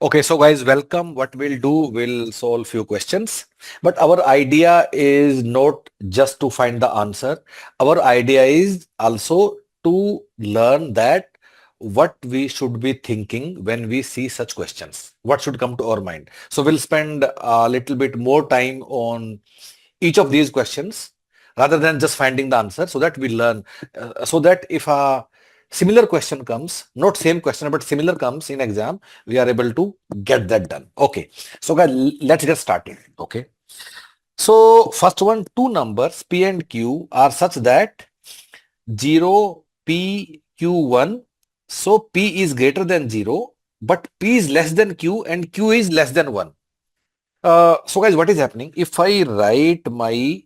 Okay, so guys, welcome. What we'll do, we'll solve few questions. But our idea is not just to find the answer. Our idea is also to learn that what we should be thinking when we see such questions. What should come to our mind. So we'll spend a little bit more time on each of these questions rather than just finding the answer so that we learn. So that if a similar question comes, not same question, but similar comes in exam, we are able to get that done. Okay. So guys, let's get started. Okay. So first one, two numbers P and Q are such that 0, P, Q1. So P is greater than 0, but P is less than Q and Q is less than 1. So guys, what is happening? If I write my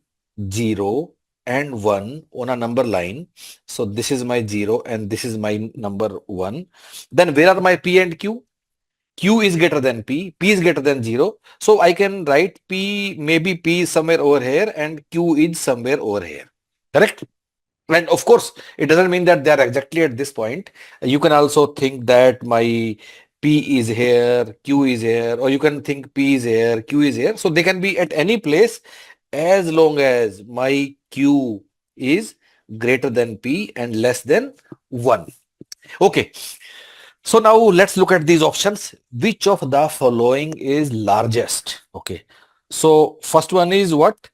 0 and 1 on a number line, so this is my 0 and this is my number 1, then where are my P and Q? Q is greater than P is greater than 0. So I can write P, maybe P is somewhere over here and Q is somewhere over here. Correct? And of course, it doesn't mean that they are exactly at this point. You can also think that my P is here, Q is here, or you can think P is here, Q is here. So they can be at any place as long as my Q is greater than P and less than 1. Okay. So now let's look at these options. Which of the following is largest? Okay. So first one is what?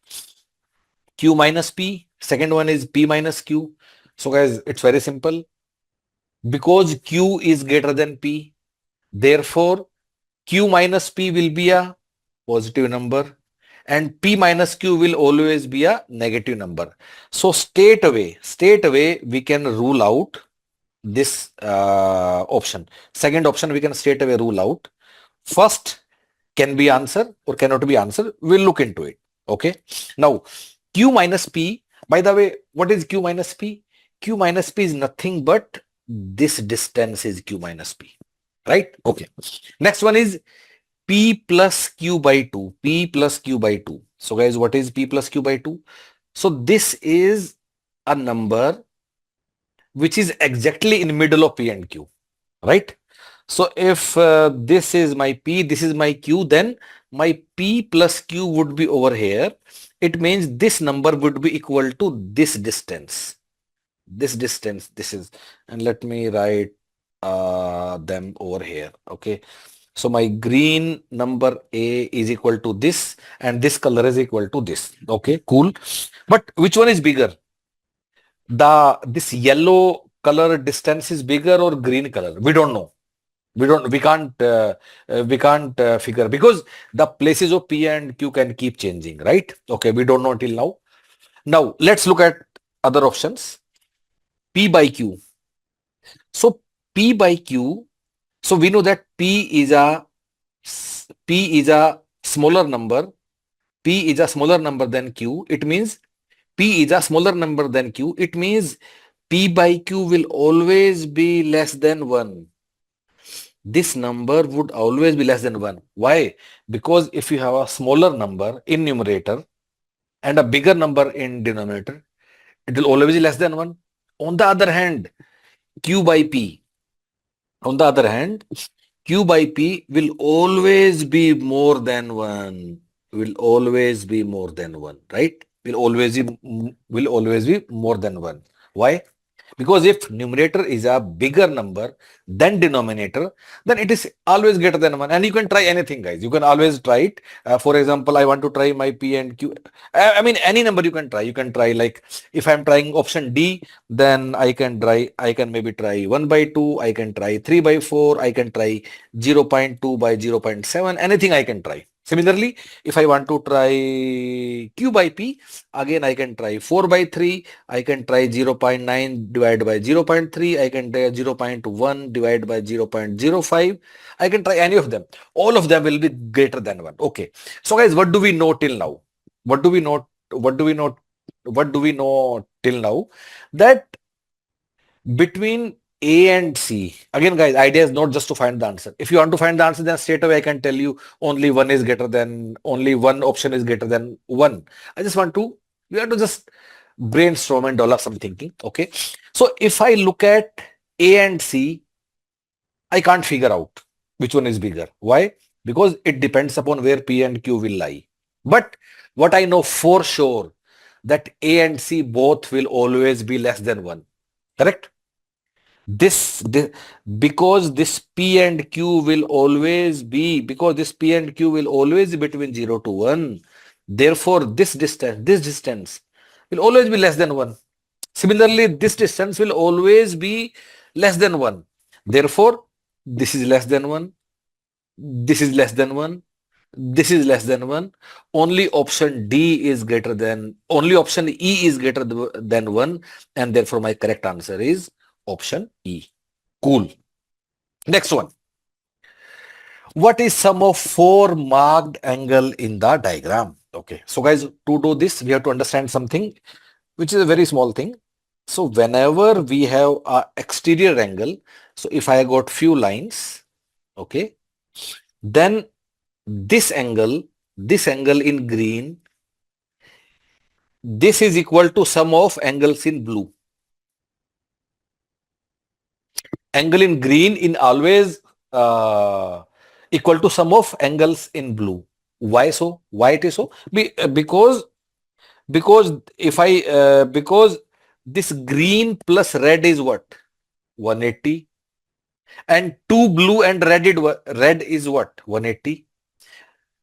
Q minus P. Second one is P minus Q. So guys, it's very simple. Because Q is greater than P, therefore Q minus P will be a positive number and P minus Q will always be a negative number. So straight away we can rule out this option. Second option we can straight away rule out. First can be answer or cannot be answer. We'll look into it. Okay. Now Q minus P, by the way, what is Q minus P? Q minus P is nothing but this distance is Q minus P, right? Okay. Next one is P plus Q by 2. P plus Q by 2. So guys, what is P plus Q by 2? So this is a number which is exactly in middle of P and Q, right? So if this is my P, this is my Q, then my P plus Q would be over here. It means this number would be equal to this distance. This distance, this is, and let me write them over here. Okay. So my green number A is equal to this and this color is equal to this. Okay, cool. But which one is bigger? This yellow color distance is bigger or green color? We don't know. We can't figure because the places of P and Q can keep changing, right? Okay, we don't know till now. Now let's look at other options. P by Q. So P by Q. So we know that P is a smaller number. P is a smaller number than Q. It means P is a smaller number than Q. It means P by Q will always be less than 1. This number would always be less than 1. Why? Because if you have a smaller number in numerator and a bigger number in denominator, it will always be less than 1. On the other hand, Q by P. On the other hand, Q by P will always be more than 1. Will always be more than 1, right? Will always be more than 1. Why? Because if numerator is a bigger number than denominator, then it is always greater than 1. And you can try anything, guys. You can always try it. For example, I want to try my P and Q. I mean, any number you can try. You can try like if I'm trying option D, then I can maybe try 1 by 2. I can try 3 by 4. I can try 0.2 by 0.7. Anything I can try. Similarly, if I want to try Q by P, again I can try 4 by 3, I can try 0.9 divided by 0.3, I can try 0.1 divided by 0.05, I can try any of them. All of them will be greater than 1. Okay. So guys, what do we know till now? What do we know? What do we know? What do we know till now? That between A and C, again guys, idea is not just to find the answer. If you want to find the answer, then straight away I can tell you only one option is greater than 1. We have to just brainstorm and develop some thinking. Okay. So if I look at A and C, I can't figure out. which one is bigger. Why? Because it depends upon where P and Q will lie. But what I know for sure, that A and C both will always be less than 1. Correct? This because this P and Q will always be, because this P and Q will always be between 0 to 1. Therefore, this distance will always be less than 1. Similarly, this distance will always be less than 1. Therefore, this is less than 1. This is less than 1. This is less than 1. Only option E is greater than 1, and therefore my correct answer is option E. Cool. Next one. What is sum of four marked angle in the diagram? Okay. So guys, to do this, we have to understand something, which is a very small thing. So whenever we have a exterior angle, so if I got few lines, okay, then this angle in green, this is equal to sum of angles in blue. Angle in green in always equal to sum of angles in blue. Why so? Why it is so? Because if I because this green plus red is what? 180, and two blue and red is what? 180.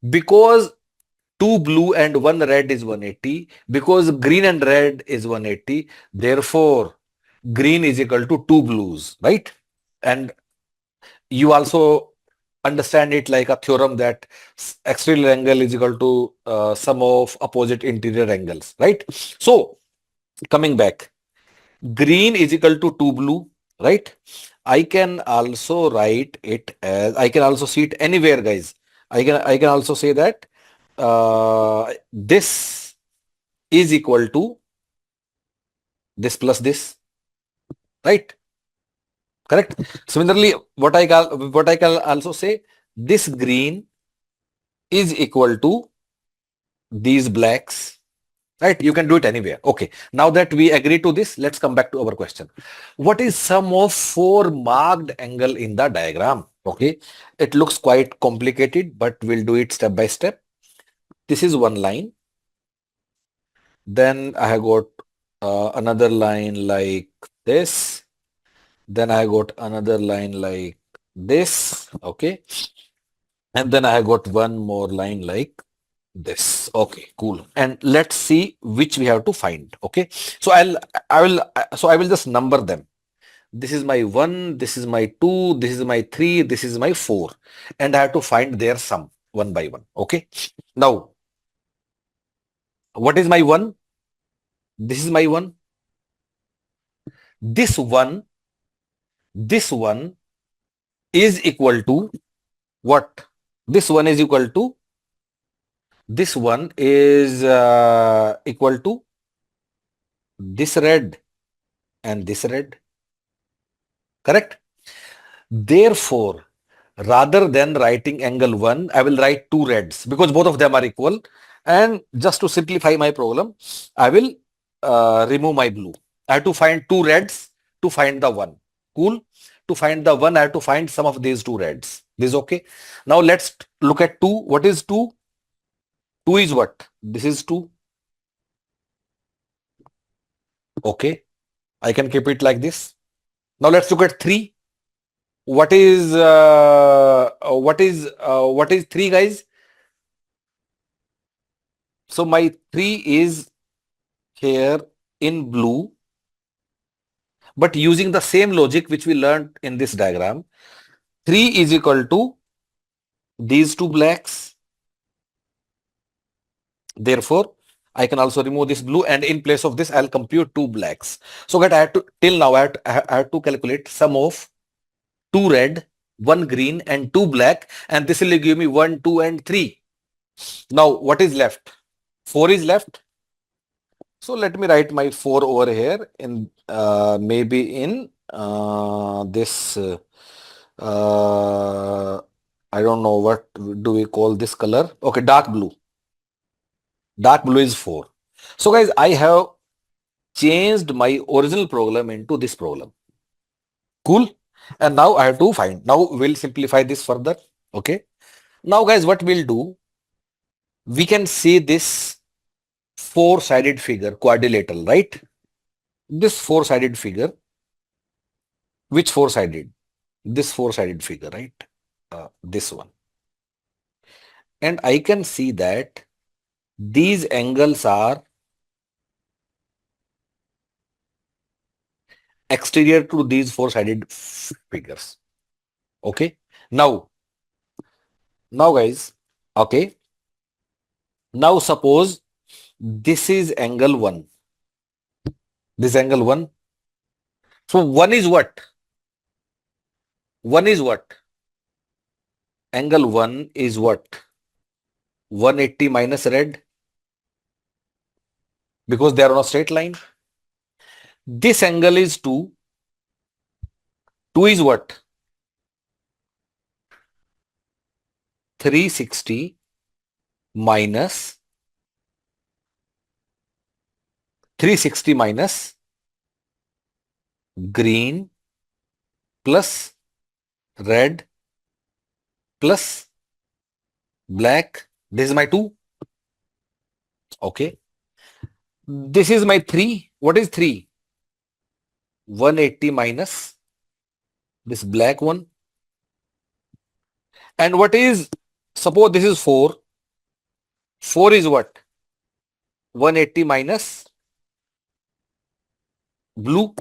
Because two blue and one red is 180, because green and red is 180, therefore green is equal to two blues, right? And you also understand it like a theorem that exterior angle is equal to sum of opposite interior angles, right? So coming back, green is equal to two blue, right? I can also write it as, I can also see it anywhere, guys. I can also say that this is equal to this plus this, right? Correct. Similarly, what I can also say, this green is equal to these blacks, right? You can do it anywhere. Okay. Now that we agree to this, let's come back to our question. What is sum of four marked angle in the diagram? Okay. It looks quite complicated, but we'll do it step by step. This is one line. Then I have got another line like this. Then I got another line like this. Okay. And then I got one more line like this. Okay, cool. And let's see which we have to find. Okay. So I will just number them. This is my 1, this is my 2, this is my 3, this is my 4. And I have to find their sum one by one. Okay. Now, what is my 1? This is my 1. This one, this one is equal to what? This one is equal to, this one is equal to this red and this red. Correct? Therefore, rather than writing angle 1, I will write two reds because both of them are equal. And just to simplify my problem, I will remove my blue. I have to find two reds to find the 1. Cool. To find the 1, I have to find some of these two reds. This is okay. Now let's look at 2. What is 2? 2 is what? This is 2. Okay. I can keep it like this. Now let's look at 3. What is 3, guys? So my 3 is here in blue, but using the same logic which we learned in this diagram, 3 is equal to these two blacks. Therefore, I can also remove this blue, and in place of this, I'll compute two blacks. So that I have to, till now, I have to calculate sum of two red, one green, and two black, and this will give me 1, 2, and 3. Now, what is left? 4 is left. So let me write my 4 over here in maybe in this I don't know what do we call this color. Okay, dark blue. Dark blue is 4. So guys, I have changed my original program into this program. Cool. And now I have to find. Now we'll simplify this further. Okay. Now guys, what we'll do, we can see this four-sided figure, quadrilateral, right? This four-sided figure, which four-sided? This four-sided figure, right? This one. And I can see that these angles are exterior to these four-sided figures. Okay. Now guys, okay. Now suppose this is angle 1. This angle 1. So 1 is what? 1 is what? Angle 1 is what? 180 minus red, because they are on a straight line. This angle is 2. 2 is what? 360 minus 360 minus green plus red plus black. This is my 2. Okay. This is my 3. What is 3? 180 minus this black one. And what is, suppose this is 4. 4 is what? 180 minus blue.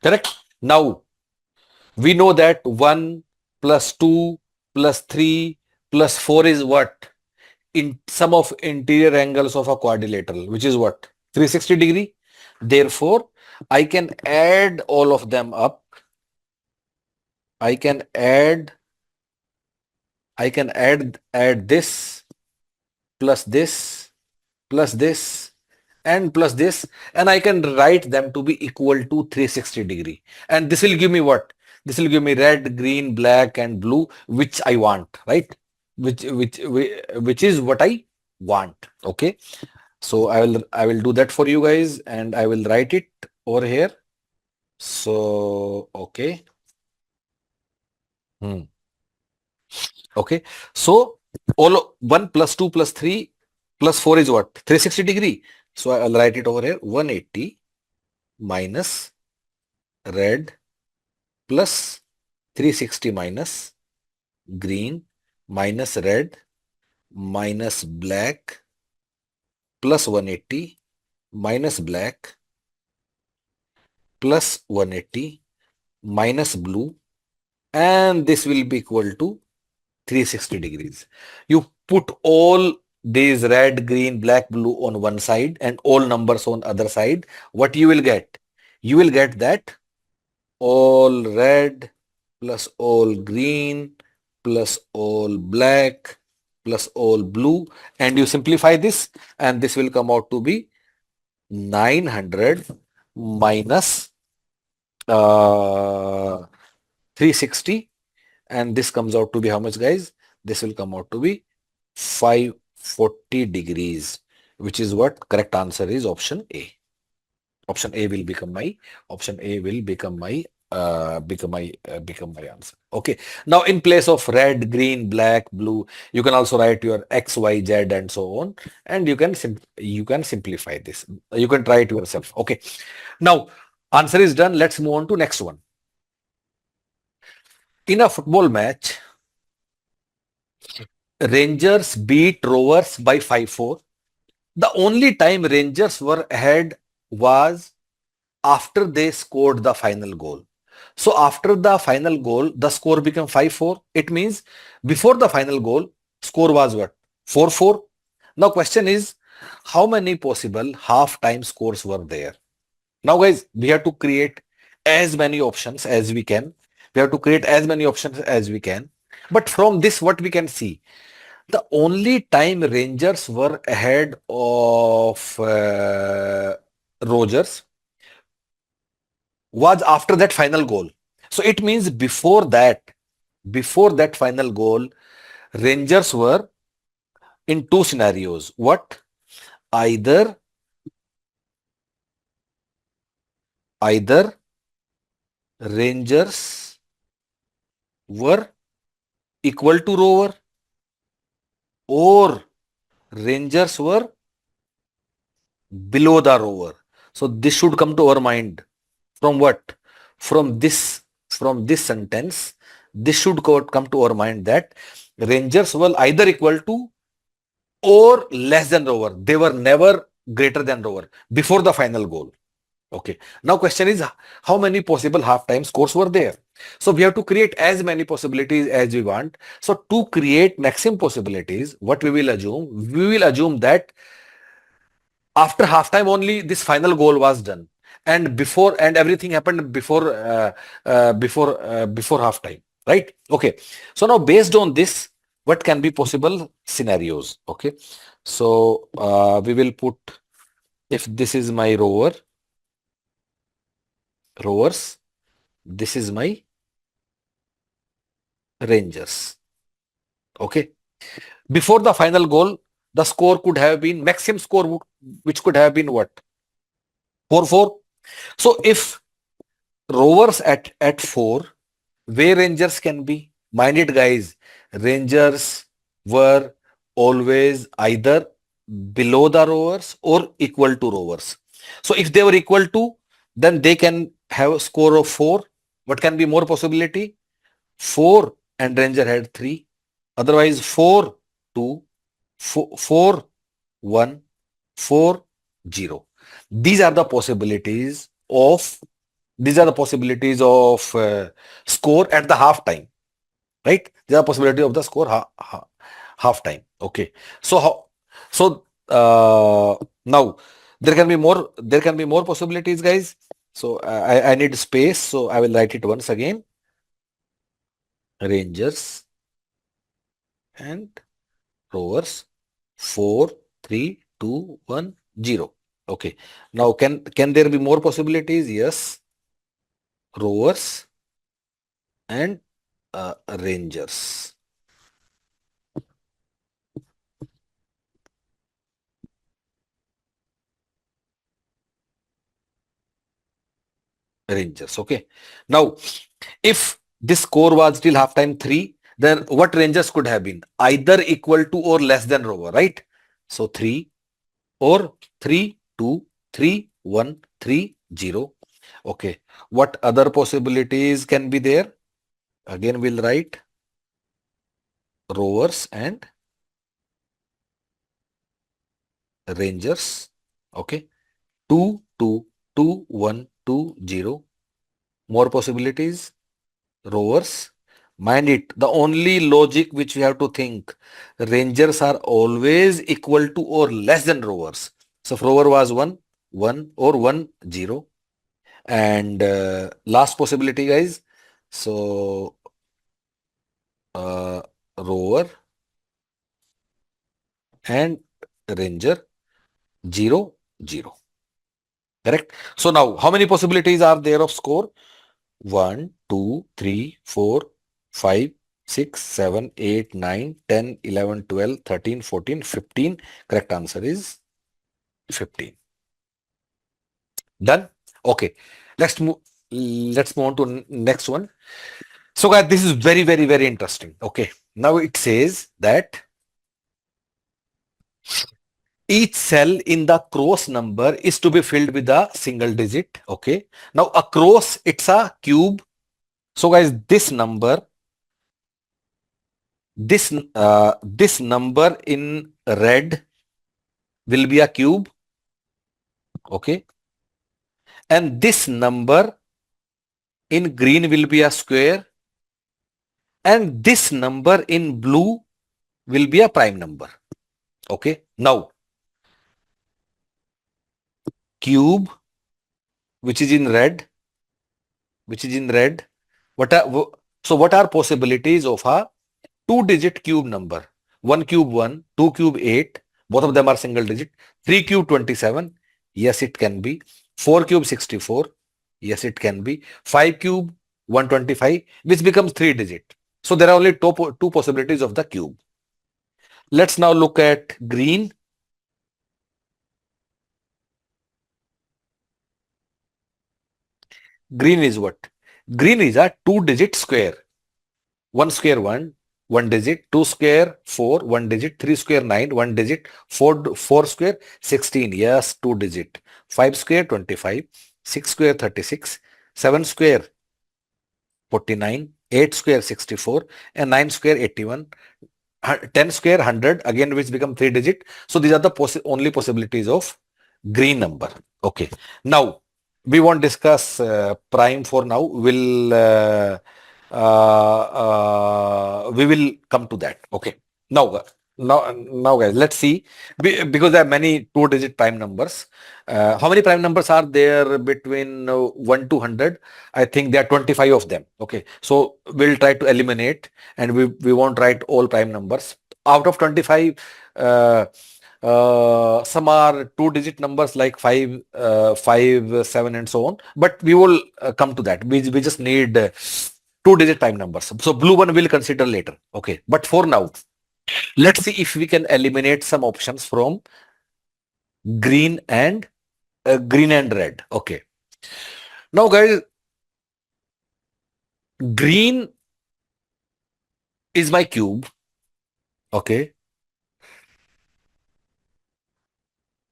Correct? Now, we know that 1 plus 2 plus 3 plus 4 is what? In sum of interior angles of a quadrilateral, which is what? 360 degree. Therefore, I can add all of them up. I can add this plus this plus this and plus this, and I can write them to be equal to 360 degree. And this will give me what? This will give me red, green, black, and blue, which I want, right? Which is what I want. Okay. So I will do that for you guys, and I will write it over here. So okay. Okay. So all 1 plus 2 plus 3 plus 4 is what? 360 degree. So I'll write it over here. 180 minus red plus 360 minus green minus red minus black plus 180 minus black plus 180 minus blue, and this will be equal to 360 degrees. You put all these red, green, black, blue on one side and all numbers on other side. What you will get? You will get that all red plus all green plus all black plus all blue, and you simplify this, and this will come out to be 900 minus 360, and this comes out to be how much, guys? This will come out to be 540 degrees, which is what? Correct answer is option A. Option A will become my answer. Okay. Now in place of red, green, black, blue, you can also write your X, Y, Z, and so on, and you can simplify this. You can try it yourself. Okay. Now answer is done. Let's move on to next one. In a football match, Rangers beat Rovers by 5-4. The only time Rangers were ahead was after they scored the final goal. So after the final goal, the score became 5-4. It means before the final goal, score was what? 4-4. Now question is, how many possible half-time scores were there? Now guys, we have to create as many options as we can. But from this, what we can see? The only time Rangers were ahead of Rogers was after that final goal. So it means before that final goal, Rangers were in two scenarios. What? Either Rangers were equal to rover, or Rangers were below the rover. So this should come to our mind. From what? From this, from this sentence, this should come to our mind that Rangers were either equal to or less than rover. They were never greater than rover before the final goal. Okay. Now question is, how many possible half-time scores were there? So we have to create as many possibilities as we want. So to create maximum possibilities, what we will assume? We will assume that after halftime only this final goal was done, and before, and everything happened before halftime, right? Okay. So now based on this, what can be possible scenarios? Okay. So we will put, if this is my rovers, this is my Rangers. Okay. Before the final goal, the score could have been, maximum score which could have been what? 4-4. So if rovers at 4, where Rangers can be? Mind it, guys. Rangers were always either below the rovers or equal to rovers. So if they were equal to, then they can have a score of 4. What can be more possibility? 4 and Ranger had 3. Otherwise 4, 2, 4, 1, 4, 0. These are the possibilities of, score at the half time, right? These are possibility of the score half time. Okay. So now there can be more possibilities, guys. So I need space, so I will write it once again. Rangers and rovers, 4, 3, 2, 1, 0. Okay. Now can there be more possibilities? Yes. Rovers and Rangers. Rangers. Okay. Now, if this score was till halftime 3, then what Rangers could have been? Either equal to or less than rover, right? So 3 or 3, 2, 3, 1, 3, 0. Okay. What other possibilities can be there? Again, we'll write rovers and Rangers. Okay. 2, 2, 2, 1, 2, 0. More possibilities. Rovers. Mind it, the only logic which we have to think, Rangers are always equal to or less than rovers. So if rover was 1, 1 or 1, 0. And last possibility, guys. So rover and Ranger, 0, 0. Correct? So now, how many possibilities are there of score? 1, 2, 3, 4, 5, 6, 7, 8, 9, 10, 11, 12, 13, 14, 15. Correct answer is 15. Done? Okay. Let's move. Let's move on to next one. So guys, this is very, very, very interesting. Okay. Now it says that each cell in the cross number is to be filled with a single digit. Okay. Now a cross, it's a cube. So guys, this number in red will be a cube. Okay. And this number in green will be a square. And this number in blue will be a prime number. Okay. Now, cube, which is in red, What are, so what are possibilities of a two-digit cube number? 1 cube 1, 2 cube 8, both of them are single digit. 3 cube 27, yes it can be. 4 cube 64, yes it can be. 5 cube 125, which becomes 3 digit. So there are only two possibilities of the cube. Let's now look at green. Green is what? Green is a two-digit square. One square one digit, two square four, one digit, three square nine, one digit, four square 16. Yes, two digit. Five square 25, six square 36, seven square 49, eight square 64, and nine square 81. 10 square 100 again, which become three digit. So these are the only possibilities of green number. Okay, now we won't discuss prime for now. We will come to that. Okay, now now guys, let's see. Because there are many two digit prime numbers. How many prime numbers are there between 1 to 100? I think there are 25 of them. Okay, so we'll try to eliminate, and we won't write all prime numbers. Out of 25, some are two-digit numbers like 5, 5, 7, and so on. But we will come to that. We just need two-digit prime numbers. So blue one we'll consider later. Okay. But for now, let's see if we can eliminate some options from green and red. Okay. Now, guys, green is my cube. Okay.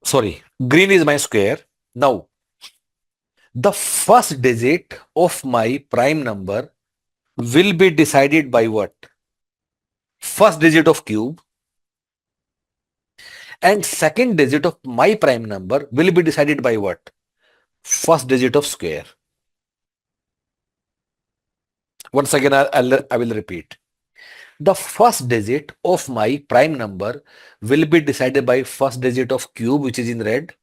Sorry. Green is my square. Now, the first digit of my prime number will be decided by what? First digit of cube, and second digit of my prime number will be decided by what? First digit of square. Once again, I will repeat. The first digit of my prime number will be decided by first digit of cube, which is in red,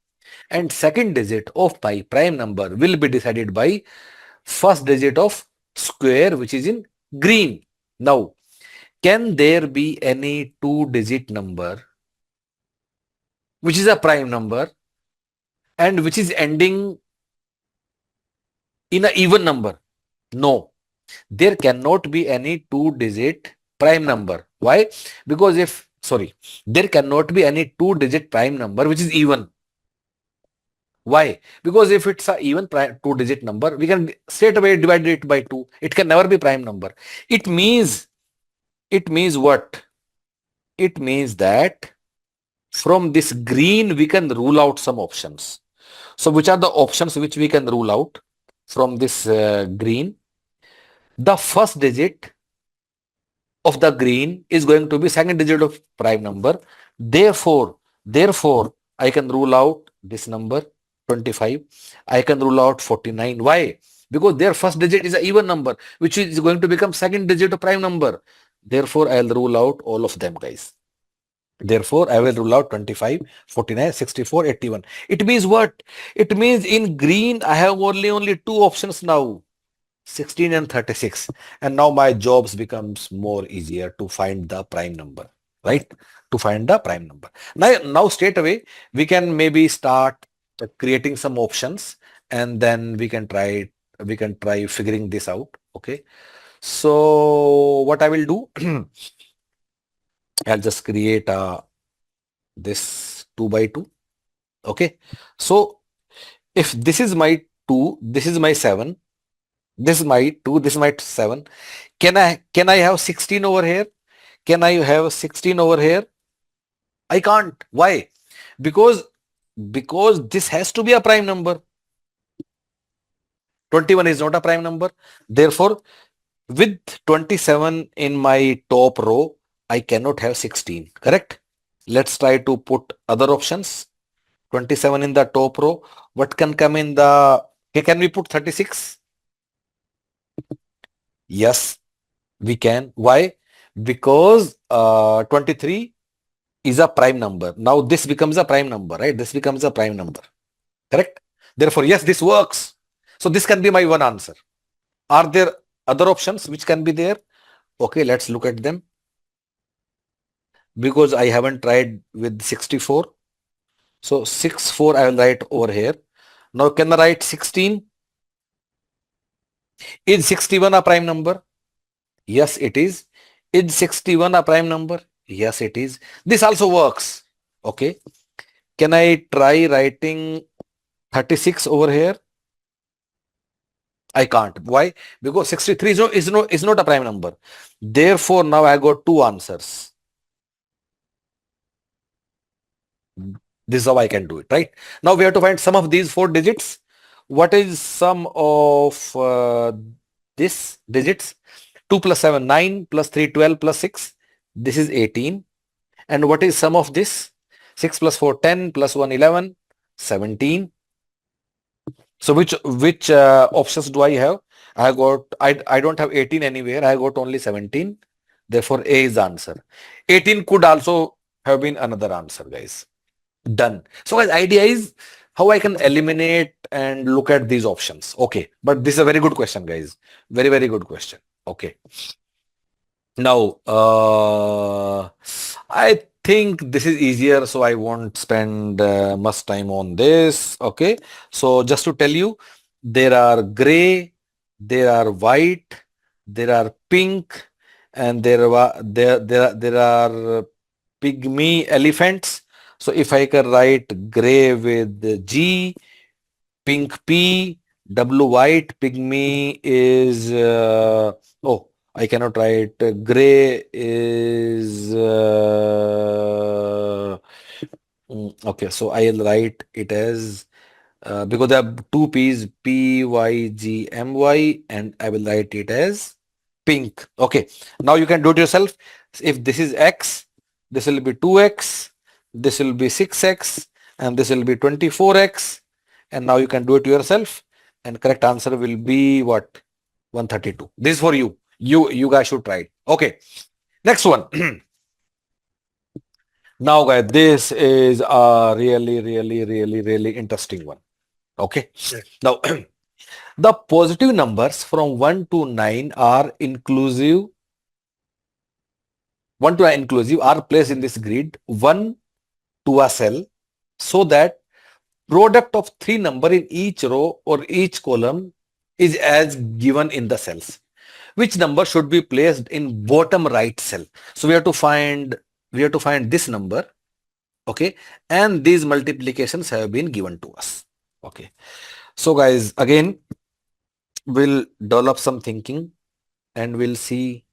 and second digit of my prime number will be decided by first digit of square, which is in green. Now, can there be any two-digit number which is a prime number and which is ending in an even number? No, there cannot be any two-digit prime number. Why? Because there cannot be any two-digit prime number which is even. Why? Because if it's a even two-digit number, we can straight away divide it by 2. It can never be prime number. It means what? It means that from this green we can rule out some options. So which are the options which we can rule out from this green? The first digit of the green is going to be second digit of prime number. Therefore, I can rule out this number 25. I can rule out 49. Why? Because their first digit is an even number, which is going to become second digit of prime number. Therefore, I'll rule out all of them, guys. Therefore, I will rule out 25, 49, 64, 81. It means what? It means in green, I have only two options now, 16 and 36. And now my jobs becomes more easier to find the prime number, right? To find the prime number. Now straight away, we can maybe start creating some options, and then we can try figuring this out. Okay. So what I will do, I'll just create this 2 by 2. Okay. So if this is my 2, this is my 7, this is my 2, this is my 7. Can I have 16 over here? Can I have 16 over here? I can't. Why? Because this has to be a prime number. 21 is not a prime number. Therefore, with 27 in my top row, I cannot have 16. Correct? Let's try to put other options. 27 in the top row. What can come in the... Can we put 36? Yes, we can. Why? Because 23 is a prime number. Now this becomes a prime number, right? This becomes a prime number. Correct? Therefore, yes, this works. So this can be my one answer. Are there other options which can be there? Okay, let's look at them. Because I haven't tried with 64. So 64 I will write over here. Now can I write 16? Is 61 a prime number? Yes, it is. Is 61 a prime number? Yes, it is. This also works. Okay. Can I try writing 36 over here? I can't. Why? Because 63 is not a prime number. Therefore, now I got two answers. This is how I can do it, right? Now we have to find sum of these four digits. What is sum of this digits? 2 plus 7, 9, plus 3, 12, plus 6. This is 18. And what is sum of this? 6 plus 4, 10, plus 1, 11, 17. So which options do I have? I don't have 18 anywhere. I got only 17. Therefore, A is the answer. 18 could also have been another answer, guys. Done. So guys, idea is how I can eliminate and look at these options. Okay. But this is a very good question, guys. Very, very good question. Okay. Now, I think this is easier, so I won't spend much time on this. Okay. So just to tell you, there are gray, there are white, there are pink, and there are pygmy elephants. So if I can write gray with G, pink P, W white, pygmy is oh, I cannot write gray is okay, so I'll write it as because there are two P's, Pygmy, and I will write it as pink. Okay, now you can do it yourself. If this is X, this will be 2X, this will be 6X, and this will be 24X. And now you can do it yourself. And correct answer will be what? 132. This is for you. You guys should try it. Okay. Next one. Now, guys, this is a really interesting one. Okay. Now, the positive numbers from 1 to 9 are inclusive. 1 to 9 inclusive are placed in this grid 1 to a cell so that product of three number in each row or each column is as given in the cells. Which number should be placed in bottom right cell? So we have to find this number. Okay, and these multiplications have been given to us. Okay, so guys, again we'll develop some thinking and we'll see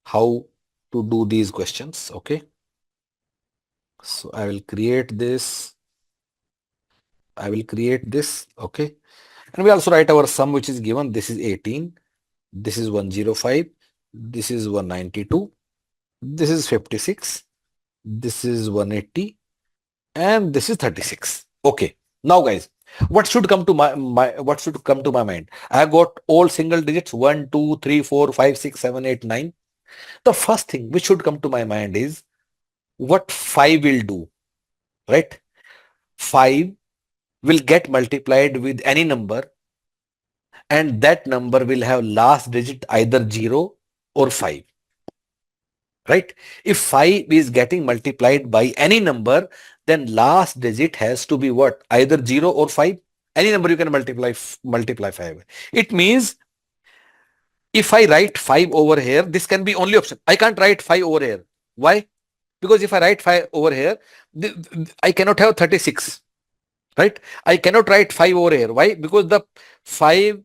how to do these questions. Okay, so I will create this. Okay, and we also write our sum, which is given. This is 18, this is 105, this is 192, this is 56, this is 180, and this is 36. Okay, now guys, what should come to my mind? I have got all single digits 1, 2, 3, 4, 5, 6, 7, 8, 9. The first thing which should come to my mind is what 5 will do, right? 5 will get multiplied with any number, and that number will have last digit either 0 or 5. Right? If 5 is getting multiplied by any number, then last digit has to be what? Either 0 or 5. Any number you can multiply 5. It means if I write 5 over here, this can be only option. I can't write 5 over here. Why? Because if I write 5 over here, I cannot have 36. Right? I cannot write 5 over here. Why? Because the 5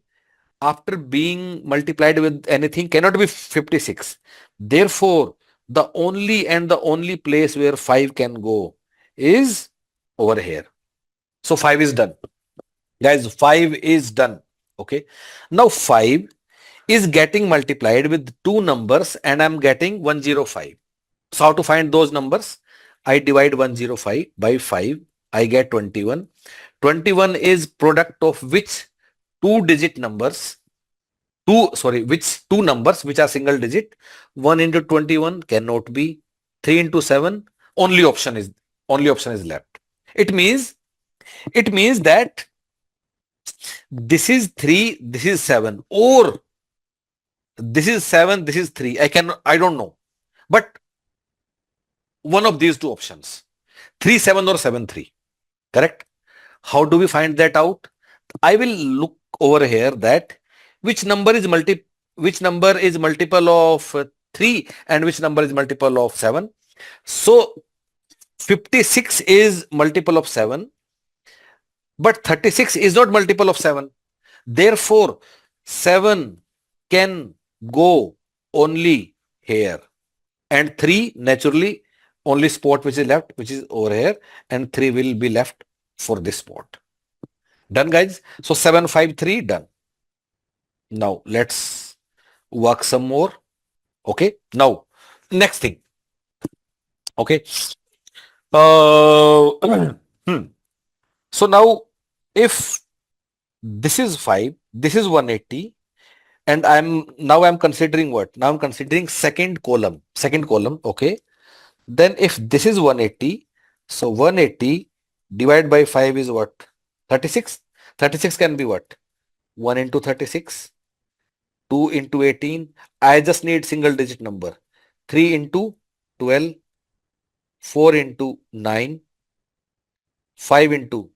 after being multiplied with anything cannot be 56. Therefore, the only place where 5 can go is over here. So 5 is done. Guys, 5 is done. Okay. Now 5 is getting multiplied with two numbers and I'm getting 105. So how to find those numbers? I divide 105 by 5. I get 21. 21 is product of which two numbers which are single digit. 1 into 21 cannot be. 3 into 7, only option is left. It means that this is 3, this is 7, or this is 7, this is 3. I don't know. But one of these two options, 3, 7 or 7, 3. Correct? How do we find that out? I will look over here that which number is multiple of 3 and which number is multiple of 7. So 56 is multiple of 7, but 36 is not multiple of 7. Therefore, 7 can go only here. And 3 naturally only spot which is left, which is over here, and 3 will be left for this spot. Done, guys. So 753 done. Now let's work some more. Okay. Now next thing. Okay. Hmm. So now if this is 5, this is 180, and I'm considering what? Now I'm considering second column. Second column. Okay. Then if this is 180, so 180 divided by 5 is what? 36. 36 can be what? 1 into 36, 2 into 18. I just need single digit number. 3 into 12, 4 into 9, 5 into,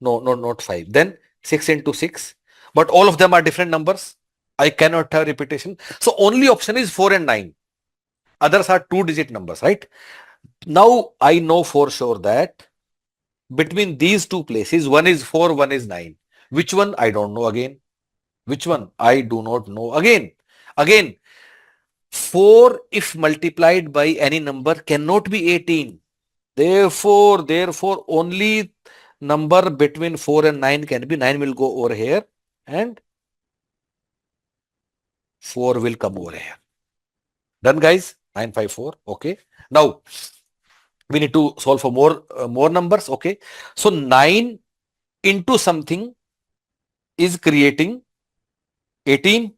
no, no, not 5. Then 6 into 6. But all of them are different numbers. I cannot have repetition. So only option is 4 and 9. Others are two digit numbers, right? Now I know for sure that between these two places, one is 4, one is 9. Which one? I don't know again. Which one? I do not know again. Again, 4 if multiplied by any number cannot be 18. Therefore, only number between 4 and 9 can be. 9 will go over here and 4 will come over here. Done, guys? 954. Okay. Now, we need to solve for more numbers. Okay. So, 9 into something is creating 18.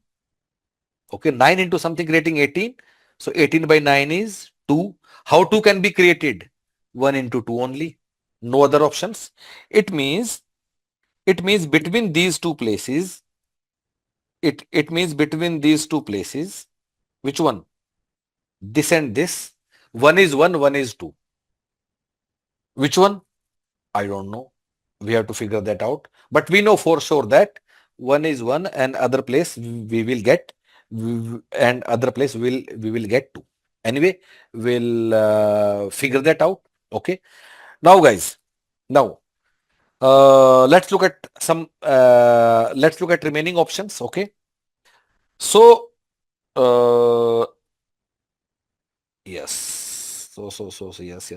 Okay. 9 into something creating 18. So, 18 by 9 is 2. How 2 can be created? 1 into 2 only. No other options. It means between these two places, it means between these two places, which one? This and this. One is 1, one is 2. Which one? I don't know. We have to figure that out. But we know for sure that one is 1 and other place we will get, and other place we will get 2. Anyway, we'll figure that out. Okay. Now, guys, now let's look at let's look at remaining options. Okay. So, yes. So, yes.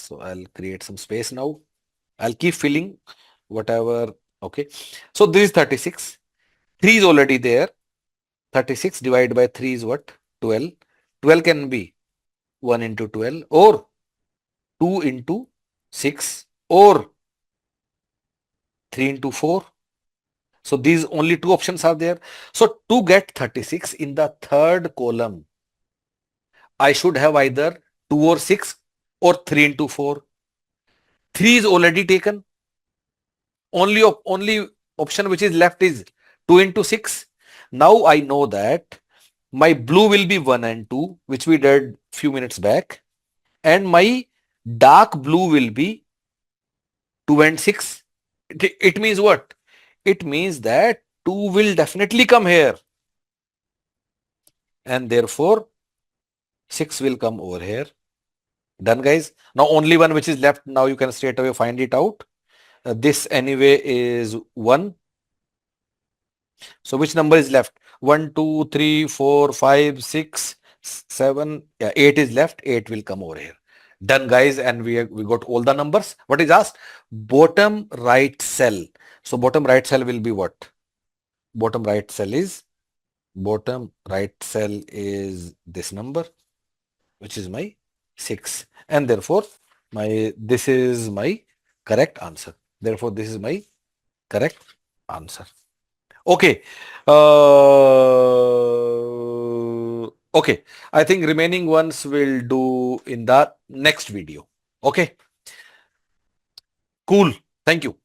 So I'll create some space now. I'll keep filling whatever. Okay. So this is 36. 3 is already there. 36 divided by 3 is what? 12. 12 can be 1 into 12 or 2 into 6 or 3 into 4. So these only two options are there. So to get 36 in the third column, I should have either 2 or 6 or 3 into 4. 3 is already taken. Only option which is left is 2 into 6. Now I know that my blue will be 1 and 2, which we did few minutes back. And my dark blue will be 2 and 6. It means what? It means that 2 will definitely come here. And therefore, 6 will come over here. Done, guys. Now only one which is left. Now you can straight away find it out. This anyway is 1. So which number is left? 1, 2, 3, 4, 5, 6, 7. Yeah, 8 is left. 8 will come over here. Done, guys. And we got all the numbers. What is asked? Bottom right cell. So bottom right cell will be what? Bottom right cell is this number, which is my 6. And therefore, this is my correct answer. Therefore, this is my correct answer. Okay. Okay. I think remaining ones will do in the next video. Okay. Cool. Thank you.